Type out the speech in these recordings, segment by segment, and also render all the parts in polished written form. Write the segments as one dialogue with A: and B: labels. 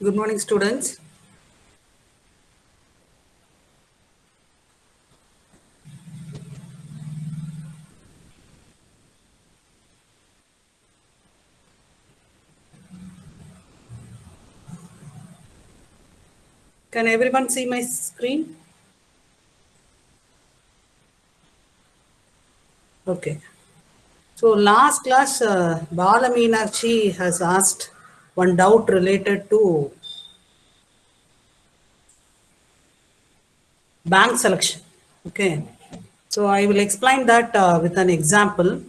A: Good morning, students. Can everyone see my screen? Okay. So last class, Bala Meenakshi has asked one doubt related to bank selection. Okay. So I will explain that with an example.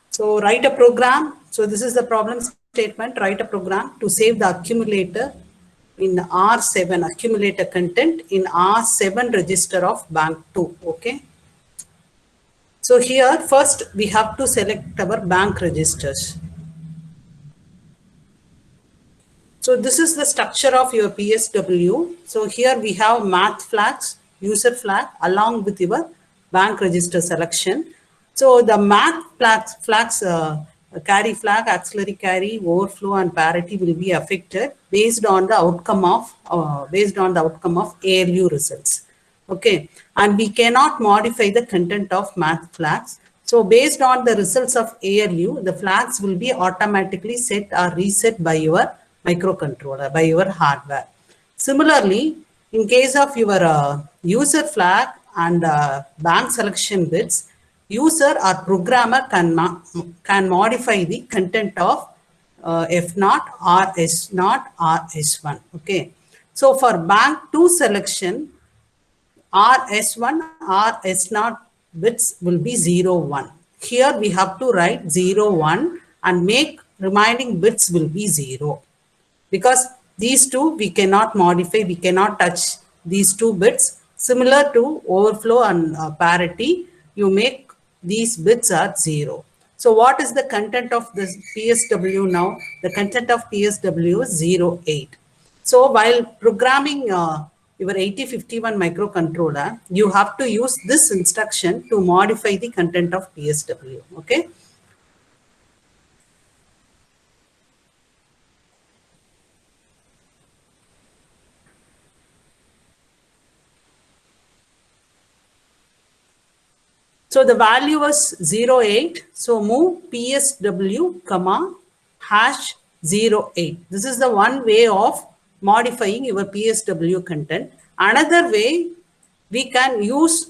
A: So write a program. So this is the problem statement. Write a program to save the accumulator in R7, accumulator content in R7 register of bank 2. Okay. So here first we have to select our bank registers. So this is the structure of your PSW. So here we have math flags, user flag along with your bank register selection. So the math flags carry flag, auxiliary carry, overflow and parity will be affected based on the outcome of ALU results. Okay, and we cannot modify the content of math flags. So based on the results of ALU, the flags will be automatically set or reset by your microcontroller, by your hardware. Similarly, in case of your user flag and bank selection bits, user or programmer can modify the content of F0 or S0 or S1. Okay, so for bank 2 selection, RS1 or S0 bits will be 0, 1. Here we have to write 0, 1 and make remaining bits will be 0. Because these two we cannot modify, we cannot touch these two bits. Similar to overflow and parity, you make these bits are 0. So what is the content of this PSW now? The content of PSW is 0, 8. So while programming your 8051 microcontroller, you have to use this instruction to modify the content of PSW. Okay. So the value was 08. So move PSW comma hash 08. This is the one way of modifying your PSW content. Another way, we can use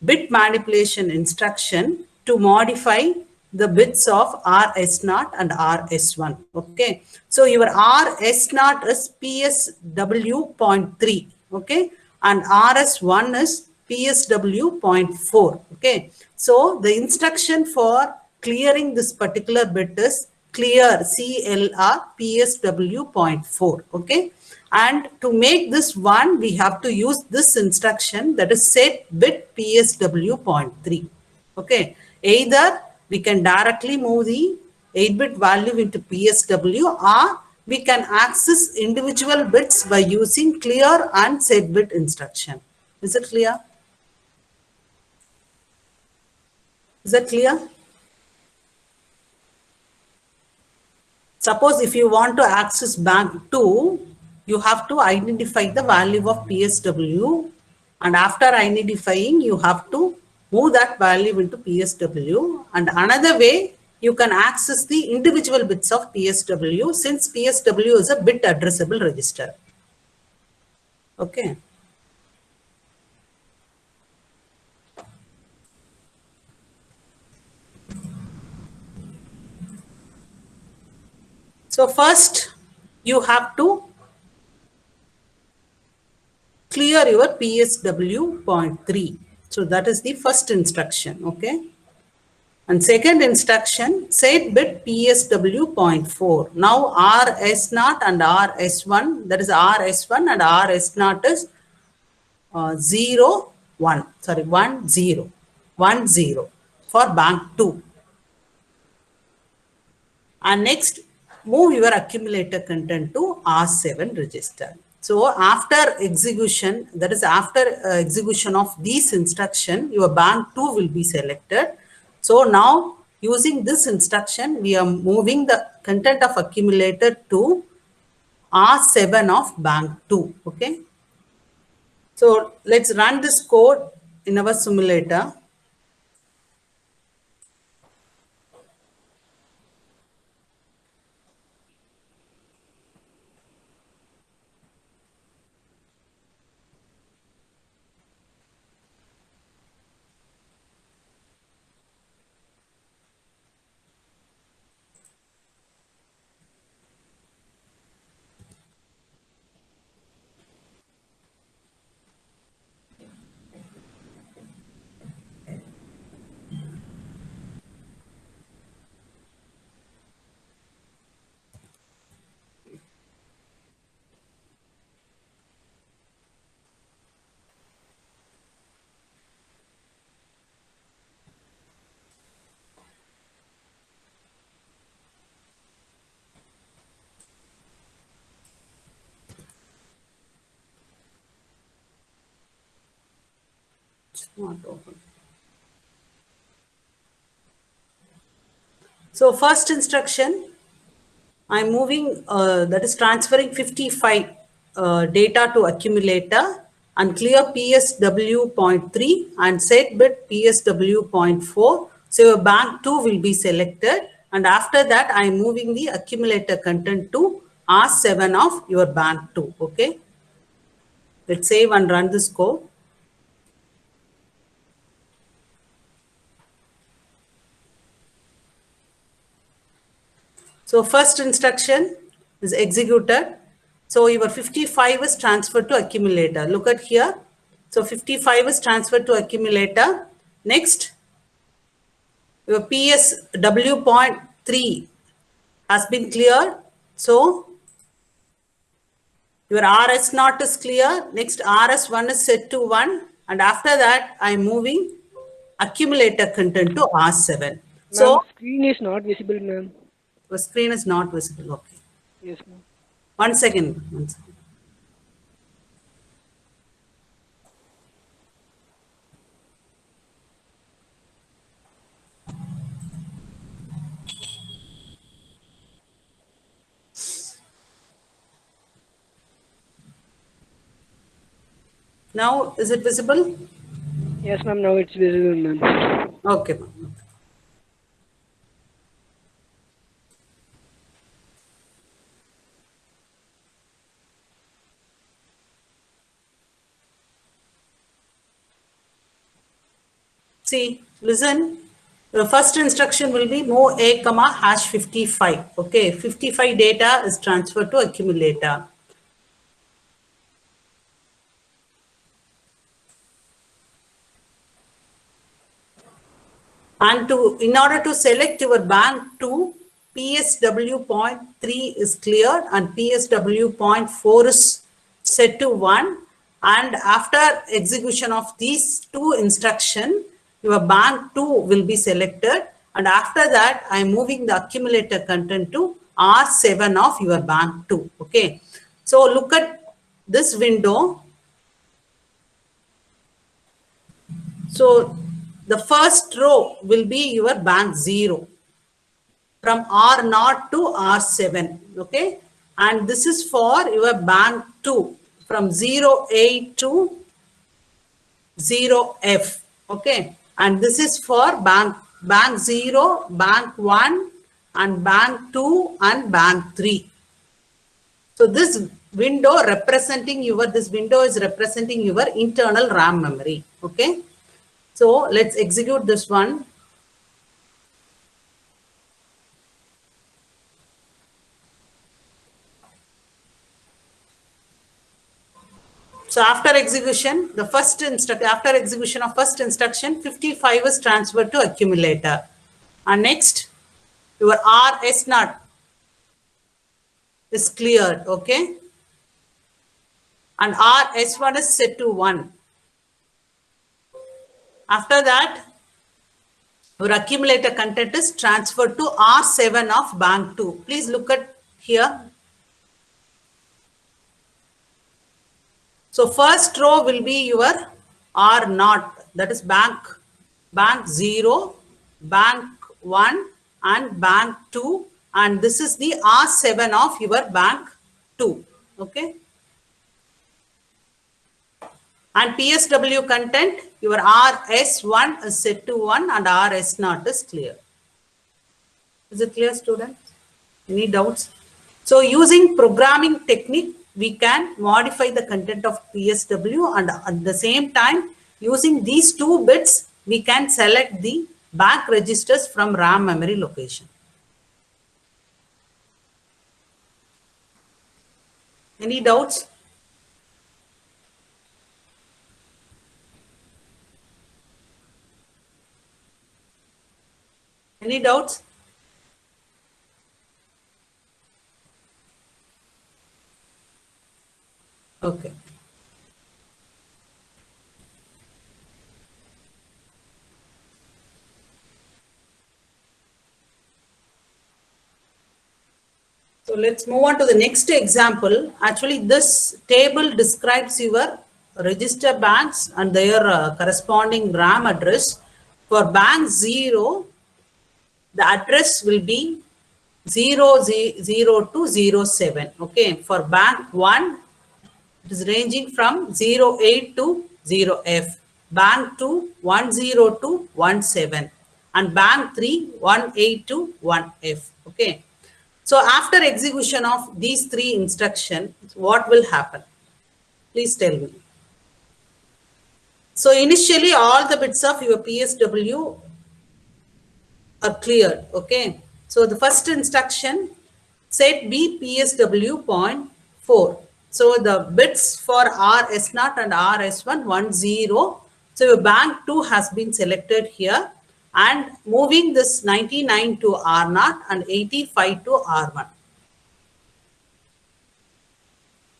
A: bit manipulation instruction to modify the bits of RS0 and RS1. Okay. So your RS0 is PSW.3. Okay. And RS1 is PSW 0.4. Okay. So the instruction for clearing this particular bit is clear CLR PSW 0.4. Okay. And to make this one, we have to use this instruction, that is set bit PSW 0.3. Okay. Either we can directly move the 8-bit value into PSW, or we can access individual bits by using clear and set bit instruction. Is it clear? Is that clear? Suppose if you want to access bank 2, you have to identify the value of PSW, and after identifying, you have to move that value into PSW. And another way, you can access the individual bits of PSW, since PSW is a bit addressable register. Okay. So first, you have to clear your PSW 0.3. So that is the first instruction. Okay. And second instruction, set bit PSW 0.4. Now RS0 and RS1, that is RS1 and RS0 is 0, 1. Sorry, 1, 0. 1, 0 for bank 2. And next, move your accumulator content to R7 register. So after execution, that is after execution of these instruction, your bank 2 will be selected. So now Using this instruction, we are moving the content of accumulator to R7 of bank 2. Okay. So let's run this code in our simulator. It's not open. So first instruction, I'm moving, that is transferring 55 data to accumulator and clear PSW.3 and set bit PSW.4. So your bank 2 will be selected. And after that, I'm moving the accumulator content to R7 of your bank 2. Okay. Let's save and run this code. So first instruction is executed. So your 55 is transferred to accumulator. Look at here. So 55 is transferred to accumulator. Next, your PSW.3 has been cleared. So your RS0 is clear. Next, RS1 is set to 1. And after that, I'm moving accumulator content to R7. So
B: Screen is not visible, ma'am.
A: the screen is not visible. Okay.
B: Yes, ma'am.
A: 1 second. 1 second. Now, is it visible?
B: Yes, ma'am. Now it's visible, ma'am.
A: Okay, ma'am. See, listen. The first instruction will be move a comma hash 55. Okay, 55 data is transferred to accumulator. And in order to select your bank 2, PSW.3 is cleared and PSW.4 is set to 1. And after execution of these two instructions, your bank 2 will be selected. And after that, I'm moving the accumulator content to R7 of your bank 2. Okay. So look at this window. So the first row will be your bank 0 from R0 to R7. Okay. And this is for your bank 2 from 08 to 0F. Okay. And this is for bank 0, bank 1, and bank 2 and bank 3. So this window this window is representing your internal RAM memory. Okay. So let's execute this one. So after execution, after execution of first instruction, 55 is transferred to accumulator. And next, your RS0 is cleared, okay? And RS1 is set to 1. After that, your accumulator content is transferred to R7 of bank 2. Please look at here. So first row will be your R0, that is bank 0, bank 1 and bank 2, and this is the R7 of your bank 2. Okay. And PSW content, your RS1 is set to 1 and RS0 is clear. Is it clear, students? Any doubts? So using programming technique, we can modify the content of PSW, and at the same time, using these 2 bits, we can select the bank registers from RAM memory location. Any doubts? Any doubts? Okay. So let's move on to the next example. Actually, this table describes your register banks and their corresponding RAM address. For bank 0, the address will be 0, 0 to 07. Okay. For bank 1, it is ranging from 08 to 0F. Bank 2, 10 to 17. And bank 3, 18 to 1F. Okay. So after execution of these 3 instructions, what will happen? Please tell me. So initially all the bits of your PSW are cleared. Okay. So the first instruction, set B PSW 0.4. So the bits for RS0 and RS1 10. So your bank 2 has been selected here, and moving this 99 to R0 and 85 to R1.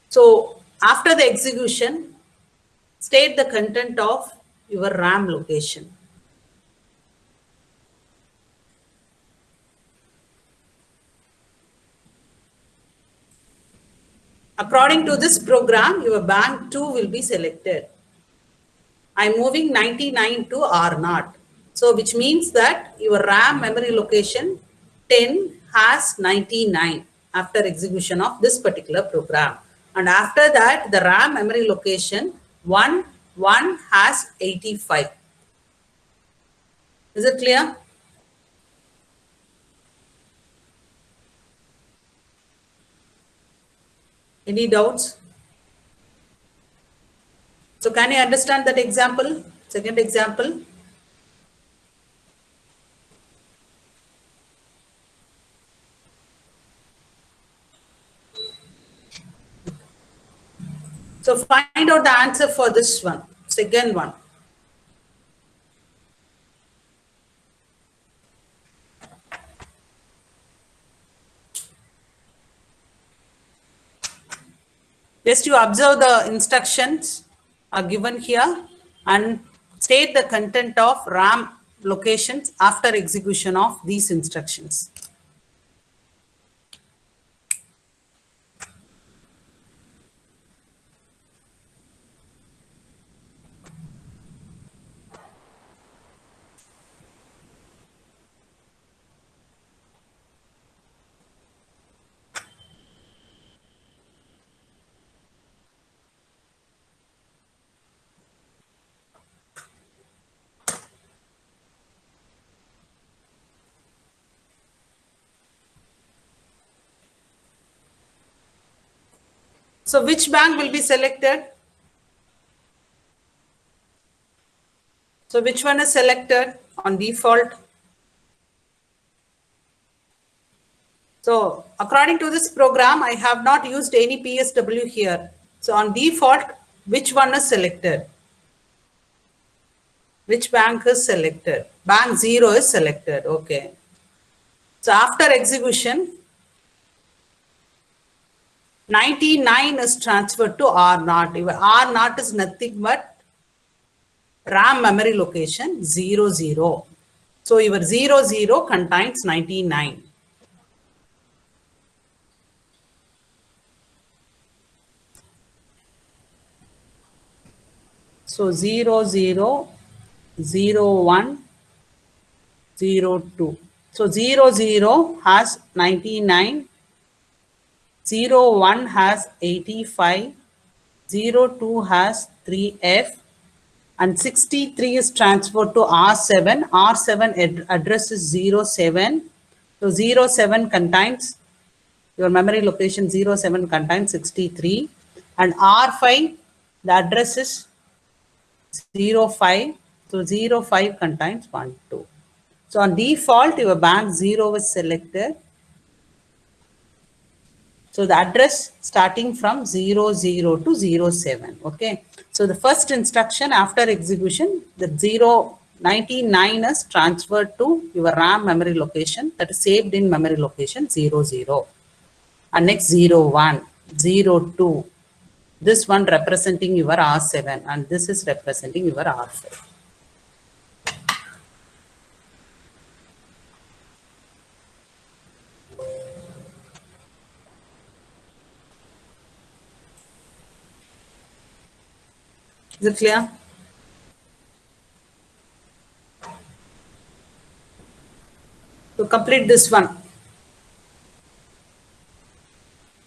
A: So after the execution, state the content of your RAM location. According to this program, your bank 2 will be selected. I'm moving 99 to R0. So which means that your RAM memory location 10 has 99 after execution of this particular program. And after that, the RAM memory location 1 has 85. Is it clear? Any doubts? So can you understand that example? Second example. So find out the answer for this one, second one. Just you observe the instructions are given here and state the content of RAM locations after execution of these instructions. So which bank will be selected? So which one is selected on default? So according to this program, I have not used any PSW here. So on default, which one is selected? Which bank is selected? Bank 0 is selected. Okay. So after execution, 99 is transferred to R0. R0 is nothing but RAM memory location 00. So your 00 contains 99. So 00, 01, 02. So 0, 0 has 99, 0, 1 has 85, 0, 2 has 3F, and 63 is transferred to R7. R7 address is 07. So 07 contains, your memory location 07 contains 63. And R5, the address is 05. So 05 contains 1, 2. So on default, your bank 0 is selected. So the address starting from 00 to 07. Okay. So the first instruction after execution, the 99 is transferred to your RAM memory location, that is saved in memory location 00. And next 01, 02. This one representing your R7 and this is representing your R5. Is it clear? To complete this one,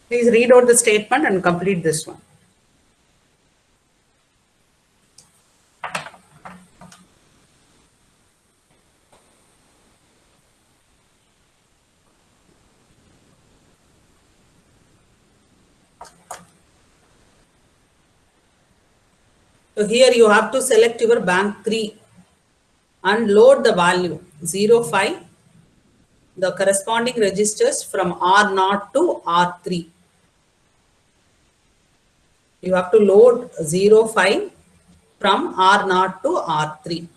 A: please read out the statement and complete this one. So here you have to select your bank 3 and load the value 05, the corresponding registers from R0 to R3. You have to load 05 from R0 to R3.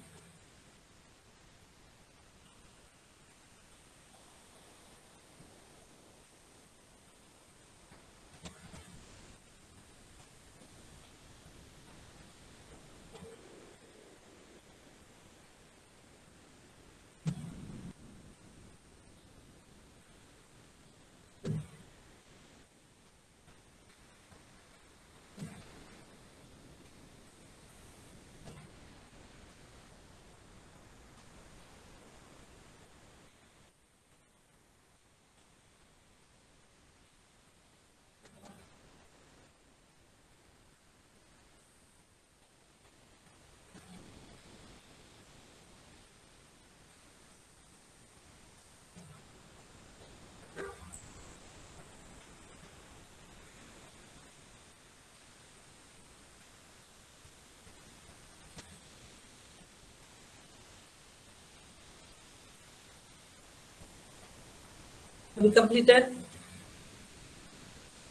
A: Have you completed?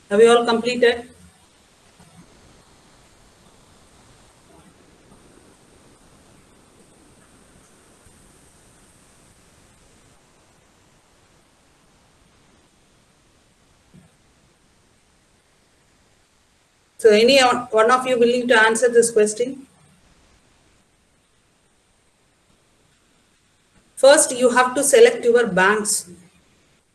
A: Have you all completed? So any one of you willing to answer this question? First, you have to select your banks.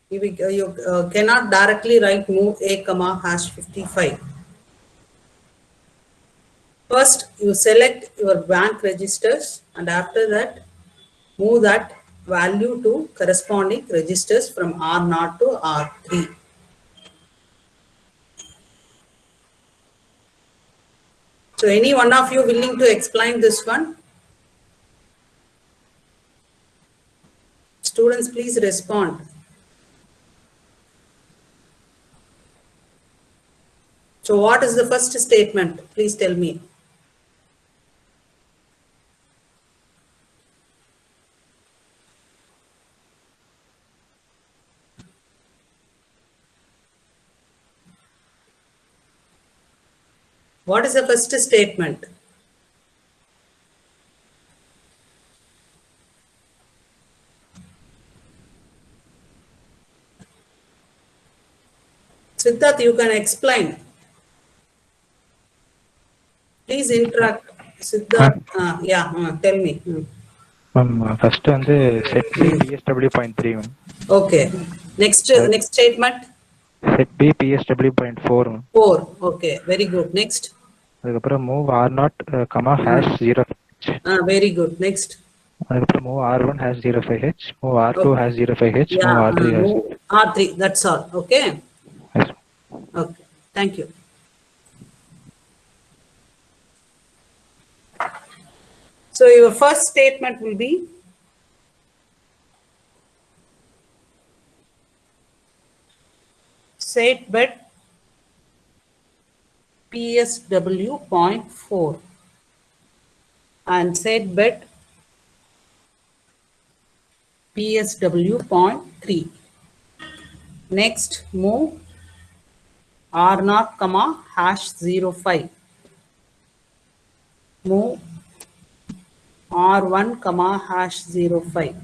A: You cannot directly write move a comma hash 55. First, you select your bank registers and after that, move that value to corresponding registers from R0 to R3. So any one of you willing to explain this one? Students, please respond. So what is the first statement? Please tell me. What is the first statement? Siddharth, you can explain. Please interact. Siddharth, tell me.
C: First வந்து set B PSW.3
A: Okay. Next statement.
C: Set B PSW.4
A: 4. Okay, very good. Next.
C: அதுக்கப்புறம் move R0, hash 0.
A: Very good. Next.
C: அதுக்கப்புறம் move R1 has 05H, move R2
A: Okay.
C: has 05H,
A: Yeah,
C: move R3 has.
A: move R3, that's all. Okay.
C: Yes.
A: Okay, thank you. So your first statement will be set bet PSW 0.4 and set bet PSW 0.3. Next, move R0, comma hash 05. Move R1, comma hash 05.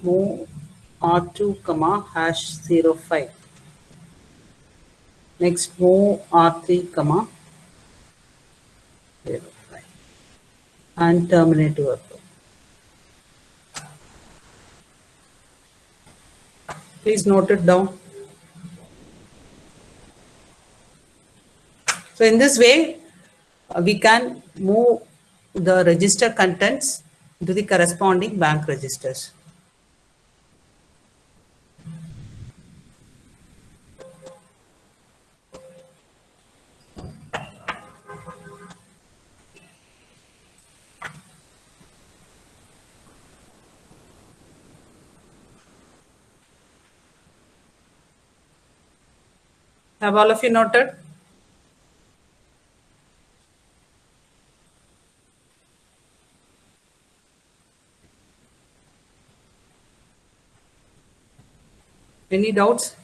A: Move R2, comma hash 05. Next, move R3, comma 05. And terminate your flow. Please note it down. So in this way, we can move the register contents to the corresponding bank registers. Have all of you noted? Any doubts?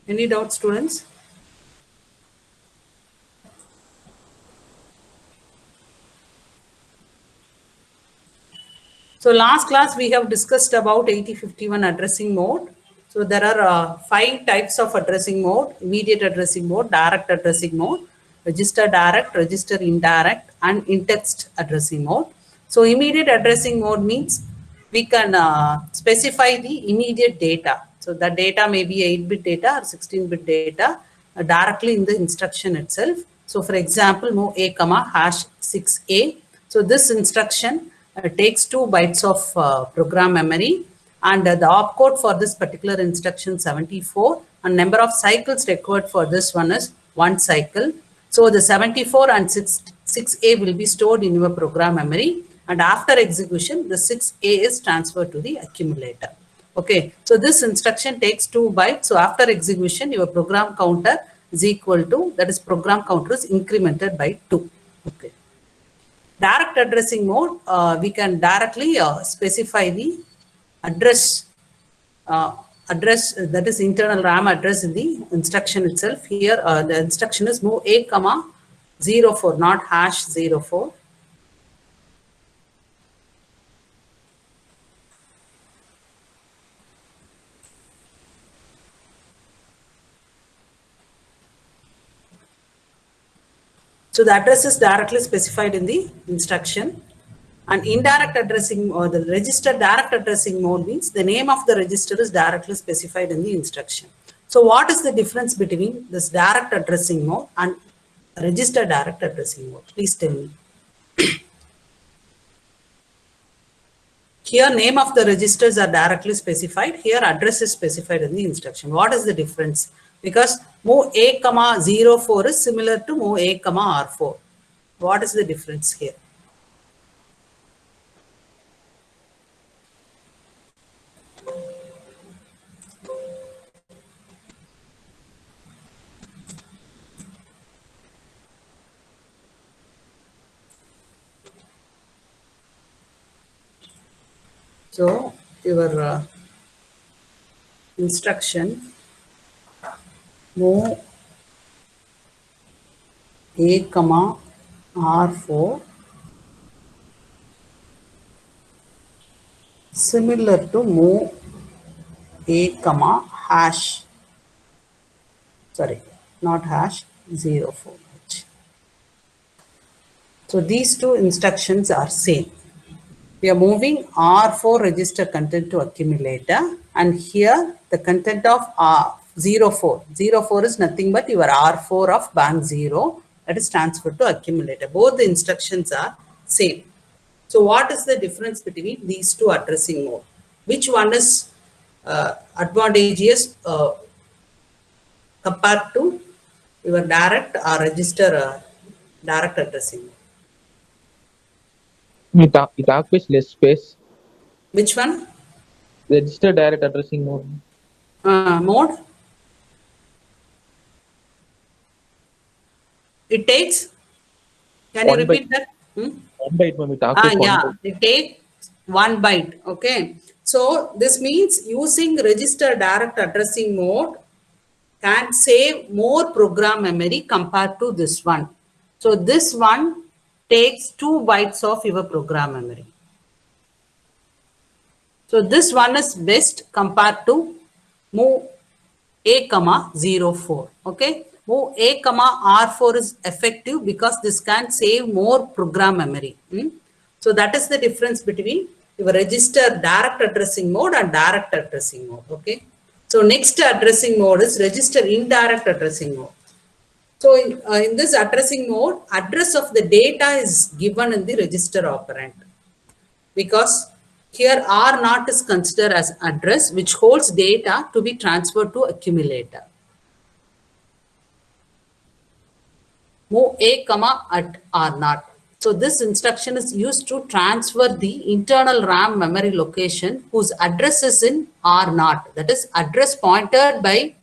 A: Any doubts, students? So last class we have discussed about 8051 addressing mode. So there are 5 types of addressing mode: immediate addressing mode, direct addressing mode, register direct, register indirect, and in-text addressing mode. So immediate addressing mode means we can specify the immediate data. So the data may be 8-bit data or 16-bit data directly in the instruction itself. So for example, move A, comma hash 6A. So this instruction takes 2 bytes of program memory, and the opcode for this particular instruction 74, and number of cycles required for this one is 1 cycle. So the 74 and 6A will be stored in your program memory, and after execution the 6A is transferred to the accumulator. Okay, so this instruction takes 2 bytes. So after execution, your program counter is equal to, that is program counter is incremented by 2. Okay. Direct addressing mode, we can directly specify the address, that is internal RAM address in the instruction itself. Here the instruction is move A, comma 04, not hash 04. So the address is directly specified in the instruction. And indirect addressing, or the register direct addressing mode, means the name of the register is directly specified in the instruction. So what is the difference between this direct addressing mode and register direct addressing mode? Please tell me. Here name of the registers are directly specified. Here address is specified in the instruction. What is the difference? Because move A, comma 04 is similar to move A, comma R4. What is the difference here? So your instruction move A, comma R4 similar to move A, comma hash, sorry, not hash 04H. So these two instructions are same. We are moving R4 register content to accumulator, and here the content of R04. 04 is nothing but your R4 of bank 0 that is transferred to accumulator. Both the instructions are same. So what is the difference between these two addressing mode? Which one is advantageous compared to your direct or register direct addressing?
D: It occupies less space.
A: Which one?
D: Register direct addressing mode.
A: Mode? It takes, can you
D: One
A: repeat
D: byte.
A: that?
D: 1 byte, ma'am. It occupies 1
A: Yeah,
D: byte.
A: it takes 1 byte. Okay. So this means using register direct addressing mode can save more program memory compared to this one. So this one takes 2 bytes of your program memory. So this one is best compared to move A, 04. Okay. Move A, R4 is effective because this can save more program memory. So that is the difference between your register direct addressing mode and direct addressing mode. Okay. So next addressing mode is register indirect addressing mode. So in this addressing mode, address of the data is given in the register operand, because here R0 is considered as address which holds data to be transferred to accumulator. Move A, at R0. So this instruction is used to transfer the internal RAM memory location whose address is in R0. That is, address pointed by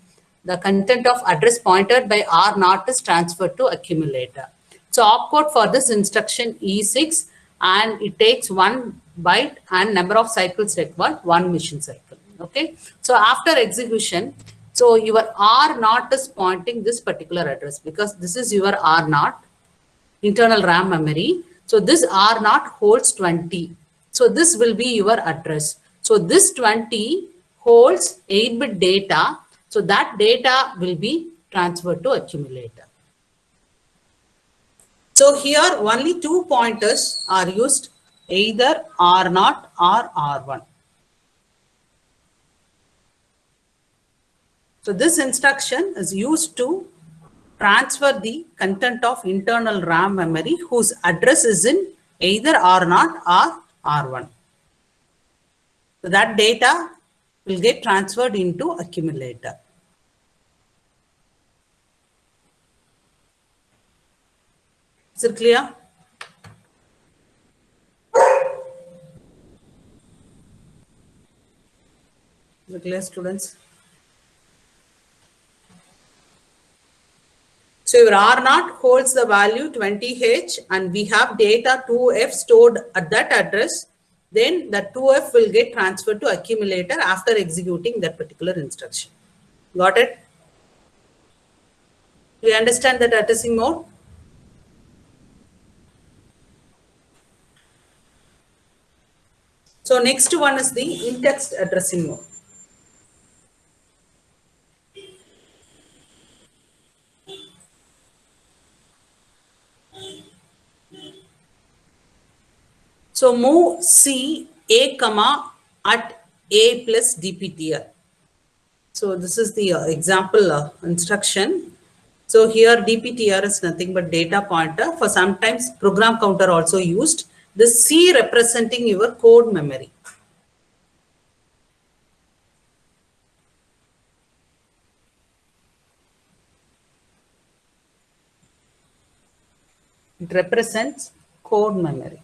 A: the content of address pointed by R0 is transferred to accumulator. So opcode for this instruction E6, and it takes 1 byte and number of cycles required 1 mission cycle. Okay. So after execution, so your R0 is pointing this particular address because this is your R0 internal RAM memory. So this R0 holds 20. So this will be your address. So this 20 holds 8-bit data. So that data will be transferred to accumulator. So here only 2 pointers are used, either R0 or R1. So this instruction is used to transfer the content of internal RAM memory whose address is in either R0 or R1. So that data will get transferred into accumulator. Is it clear? Is it clear, students? So your R0 holds the value 20H and we have data 2F stored at that address. Then the 2F will get transferred to accumulator after executing that particular instruction. Got it? Do you understand that addressing mode? So next one is the in-text addressing mode. So move C A, at A plus DPTR. So this is the example instruction. So here DPTR is nothing but data pointer. For sometimes program counter also used. The C representing your code memory. It represents code memory.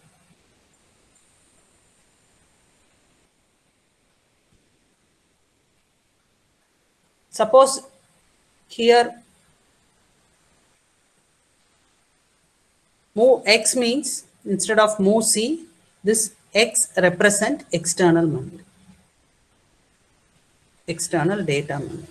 A: Suppose here move X means instead of move C, this X represent external memory, external data memory.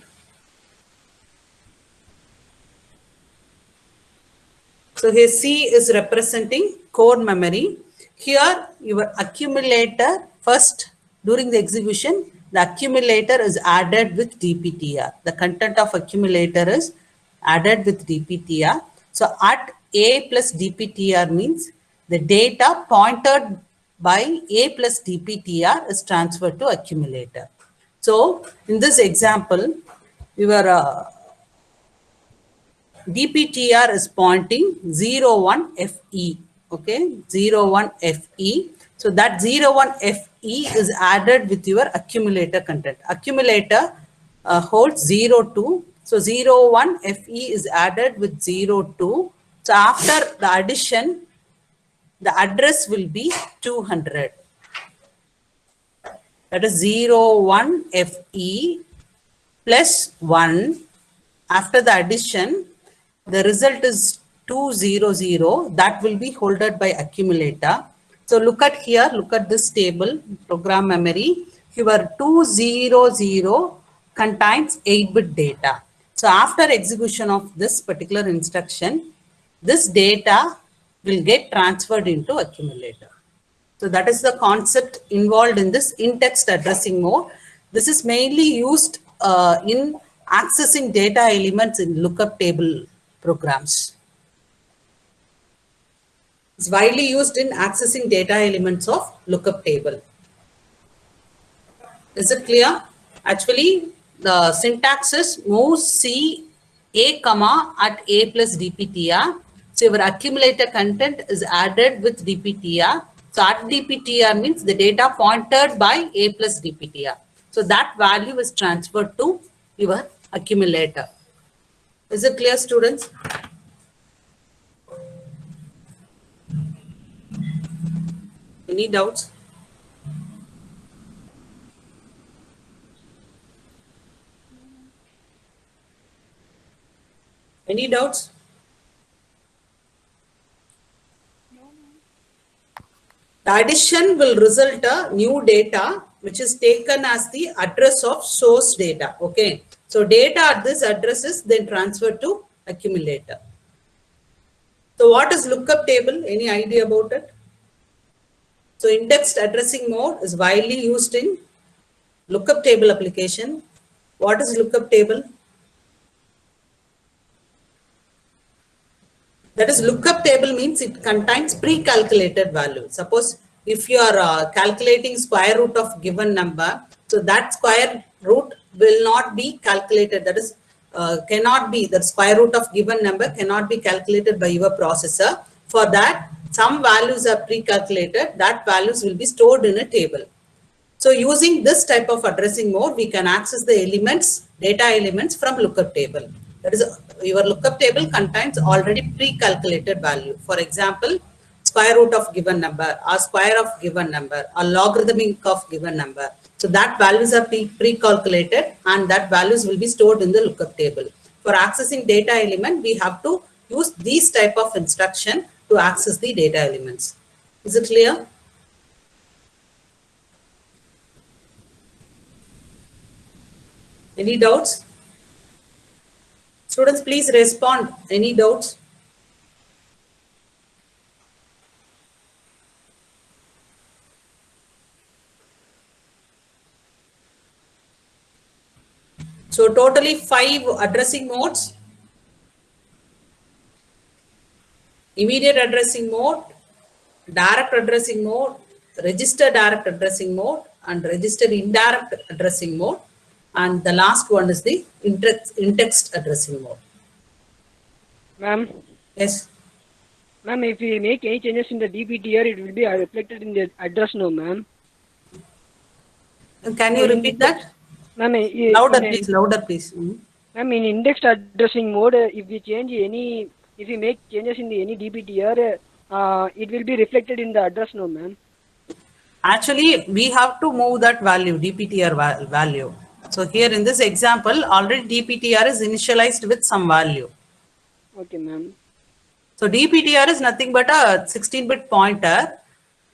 A: So here C is representing code memory. Here your accumulator first during the execution, the accumulator is added with DPTR. The content of accumulator is added with DPTR. So at A plus DPTR means the data pointed by A plus dptr is transferred to accumulator. So in this example, your dptr is pointing 01 fe, okay, 01 fe. So that 01 fe is added with your accumulator content. Accumulator holds 02. So 01 fe is added with 02. So after the addition, the address will be 200. That is 01 fe plus 1. After the addition, the result is 200. That will be holded by accumulator. So look at here, look at this table, program memory. Your 200 contains 8-bit data. So after execution of this particular instruction, this data will get transferred into accumulator. So that is the concept involved in this in-text addressing mode. This is mainly used in accessing data elements in lookup table programs. It's widely used in accessing data elements of lookup table. Is it clear? Actually, the syntax is move C A comma at A plus dptr. So your accumulator content is added with dptr. So at dptr means the data pointed by A plus dptr. So that value is transferred to your accumulator. Is it clear, students? Any doubts? Any doubts? The addition will result a new data which is taken as the address of source data. Okay. So data at this address is then transferred to accumulator. So what is lookup table? Any idea about it? So in-text addressing mode is widely used in lookup table application. What is lookup table? That is, lookup table means it contains pre-calculated value. Suppose if you are calculating square root of given number, so that square root will not be calculated. That is, cannot be, the square root of given number cannot be calculated by your processor. For that, some values are pre-calculated. That values will be stored in a table. So using this type of addressing mode, we can access the elements, data elements from lookup table. That is, your lookup table contains already pre-calculated value. For example, square root of given number or square of given number or logarithmic of given number. So that values are pre-calculated and that values will be stored in the lookup table. For accessing data element, we have to use these type of instruction to access the data elements. Is it clear? Any doubts? Students, please respond. Any doubts? So totally 5 addressing modes. Immediate addressing mode, direct addressing mode, register direct addressing mode, and register indirect addressing mode. And the last one is the in-text addressing mode.
B: Ma'am.
A: Yes.
B: Ma'am, if we make any changes in the dptr, it will be reflected in the address now, ma'am.
A: Can you repeat that?
B: Ma'am,
A: Louder, please. Louder, please.
B: Ma'am, in indexed addressing mode, if we change any, if we make changes in the any dptr, it will be reflected in the address now, ma'am.
A: Actually, we have to move that value, dptr value. So here in this example, already dptr is initialized with some value.
B: Okay, ma'am.
A: So dptr is nothing but a 16-bit pointer.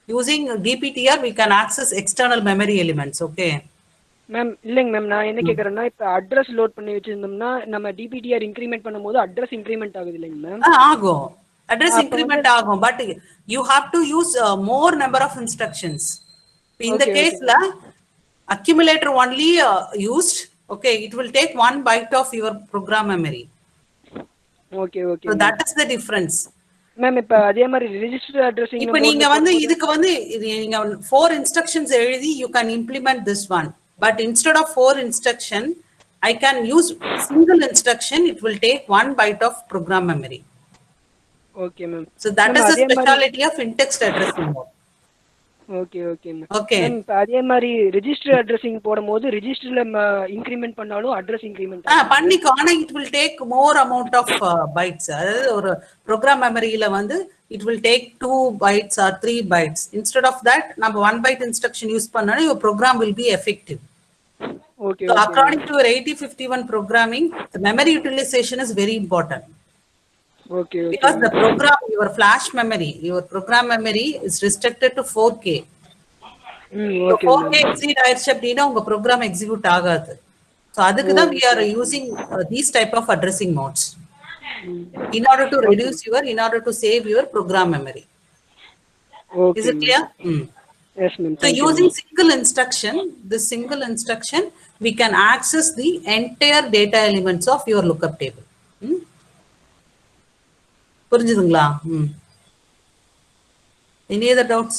A: Using dptr, we can access external memory elements. Okay.
B: Ma'am, இல்லைங்க ma'am, நான் என்ன கேட்குறேன்னா, இப்போ address load பண்ணி வச்சிருந்தோம்னா நம்ம டிபிடிஆர் increment பண்ணும்போது address increment ஆகுது இல்லைங்க மேம்?
A: ஆகும். Address increment ஆகும். But you have to use more number of instructions. In the case, accumulator only used, okay, it will take 1 byte of your program memory.
B: Okay, okay.
A: So that is the difference.
B: Ma'am இப்போ அதே மாதிரி register addressing
A: இப்போ நீங்க வந்து இதுக்கு வந்து நீங்க 4 instructions எழுதி you can implement this one, but instead of 4 instruction I can use single instruction. It will take 1 byte of program memory.
B: Okay ma'am.
A: So that is the speciality of in-text addressing mode.
B: Okay okay ma'am.
A: Okay.
B: Ma'am இப்போ அதே மாதிரி register addressing போடும்போது ரெஜிஸ்டர்ல increment பண்ணாலும் address increment
A: பண்ணிக்கோ. ஆனா it will take more amount of bytes. அதாவது ஒரு program memoryல வந்து it will take 2 bytes or 3 bytes. Instead of that நம்ம 1 byte instruction use பண்ணா your program will be effective.
B: Okay.
A: So according to your 8051 programming, the memory utilization is very important.
B: Okay.
A: Because the program, your flash memory, your program memory is restricted to 4K. So 4K exceed ஆயிடுச்சு அப்படின்னா உங்க program execute ஆகாது. So அதுக்கு தான் we are using these type of addressing modes in order to reduce in order to save your program memory.
B: Okay.
A: Is it clear?
B: Yes, ma'am.
A: So using single instruction, this single instruction, we can access the entire data elements of your lookup table. புரிஞ்சுதுங்களா? Any other doubts?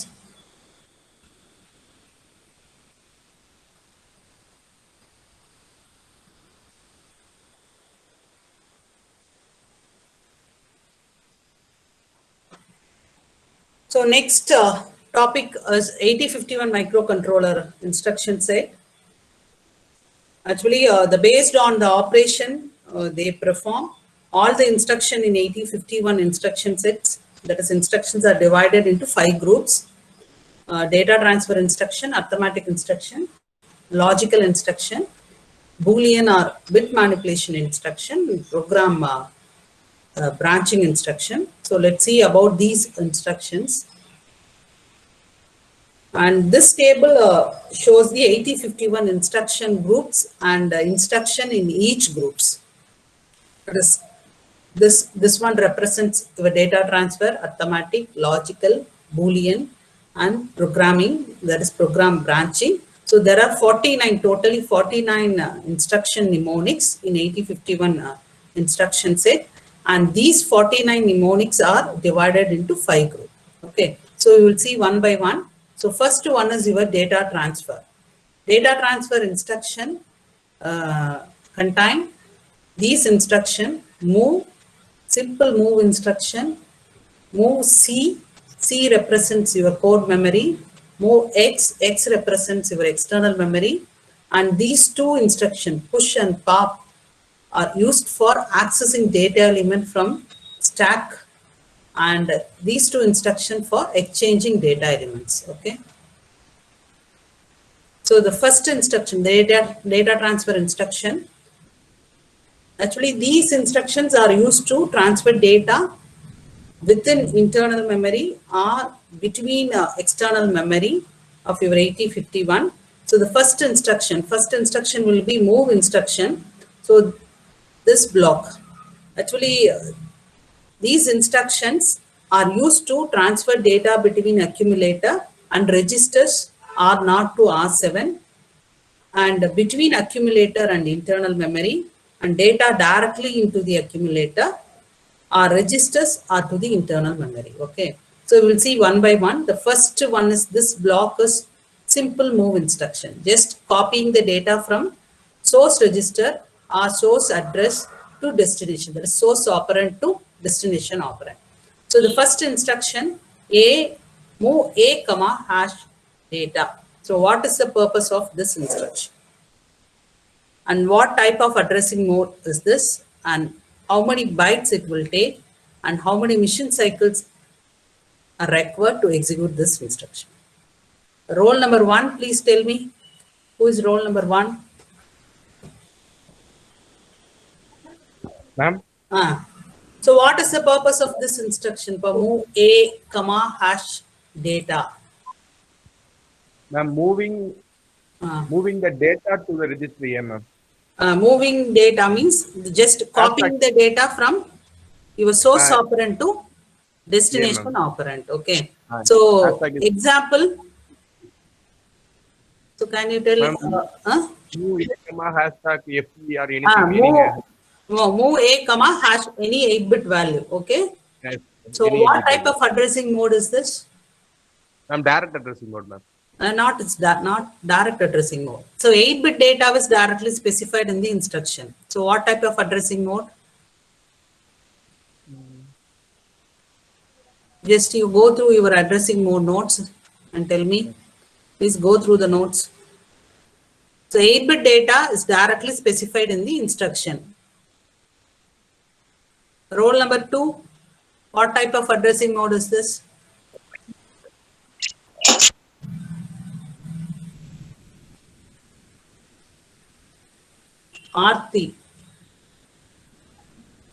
A: So next topic is 8051 microcontroller instruction set. Actually, based on the operation they perform, all the instruction in 8051 instruction sets, that is instructions are divided into 5 groups. Data transfer instruction, arithmetic instruction, logical instruction, Boolean or bit manipulation instruction, program branching instruction. So let's see about these instructions. And this table shows the 8051 instruction groups and instruction in each groups. That is, this one represents your data transfer, arithmetic, logical, Boolean, and programming, that is program branching. So there are 49, totally 49 instruction mnemonics in 8051 instruction set. And these 49 mnemonics are divided into 5 groups. Okay, so you will see one by one. So first one is your data transfer. Data transfer instruction contain these instruction: move, simple move instruction, move C, C represents your code memory, move X, X represents your external memory, and these two instructions, push and pop, are used for accessing data element from stack, and these two instructions for exchanging data elements. Okay. So the first instruction, data transfer instruction, actually these instructions are used to transfer data within internal memory or between external memory of your 8051. So the first instruction will be move instruction. So this block, actually these instructions are used to transfer data between accumulator and registers R0 to R7, and between accumulator and internal memory, and data directly into the accumulator, or registers are to the internal memory. Okay, so we will see one by one. The first one is this block is simple move instruction, just copying the data from source register or source address to destination, that is source operand to destination operand. So the first instruction, move a comma hash data. So what is the purpose of this instruction? And what type of addressing mode is this? And how many bytes it will take? And how many mission cycles are required to execute this instruction? Roll number 1, please tell me. Who is roll number 1?
E: Ma'am?
A: So what is the purpose of this instruction for move a comma hash data?
E: Ma'am, moving the data to the registry, ma'am.
A: Moving data means just copying the data from your source operand to destination operand. Okay. So example. So can you tell?
E: Move a comma hashtag FP or anything.
A: Move a comma hash any 8-bit value. Okay.
E: Yes.
A: So what type of addressing mode is this?
E: Ma'am, direct addressing mode, ma'am.
A: Not direct addressing mode. So 8-bit data was directly specified in the instruction. So what type of addressing mode? Just you go through your addressing mode notes and tell me. Please go through the notes. So 8-bit data is directly specified in the instruction. Roll number 2, what type of addressing mode is this? Aarti.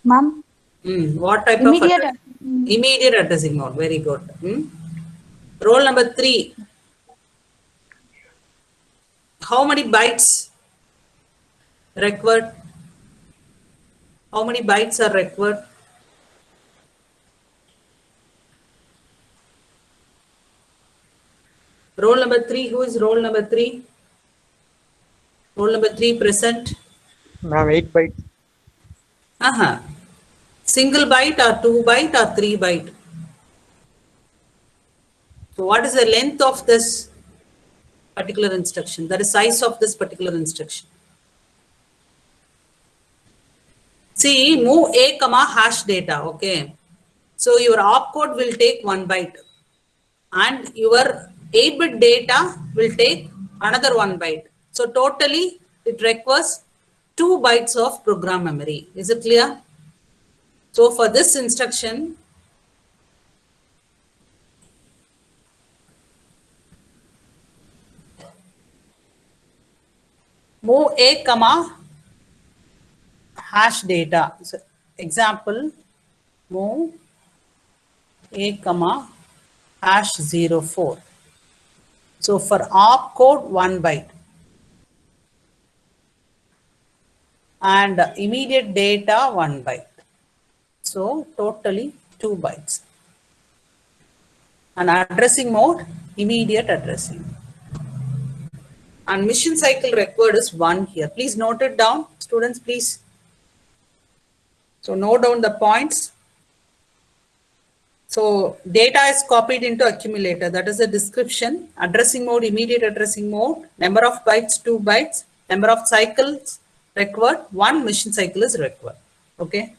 F: Ma'am,
A: What type
F: immediate.
A: of immediate addressing mode? Very good. Roll number 3. How many bytes required? How many bytes are required? Roll number 3. Who is roll number 3? Roll number 3 present.
B: Ma'am, 8 bytes.
A: Single byte or 2 byte or 3 byte? So what is the length of this particular instruction? That is size of this particular instruction. See, move a comma hash data. Okay. So your opcode will take 1 byte and your 8-bit data will take another 1 byte. So totally it requires 2 bytes of program memory. Is it clear? So for this instruction, move a comma hash data. So example, move a comma hash 04. So for opcode 1 byte and immediate data 1 byte. So totally 2 bytes. And addressing mode, immediate addressing. And mission cycle required is 1 here. Please note it down, students, please. So note down the points. So data is copied into accumulator. That is the description. Addressing mode, immediate addressing mode. Number of bytes, 2 bytes. Number of cycles required, 1 mission cycle is required. Okay.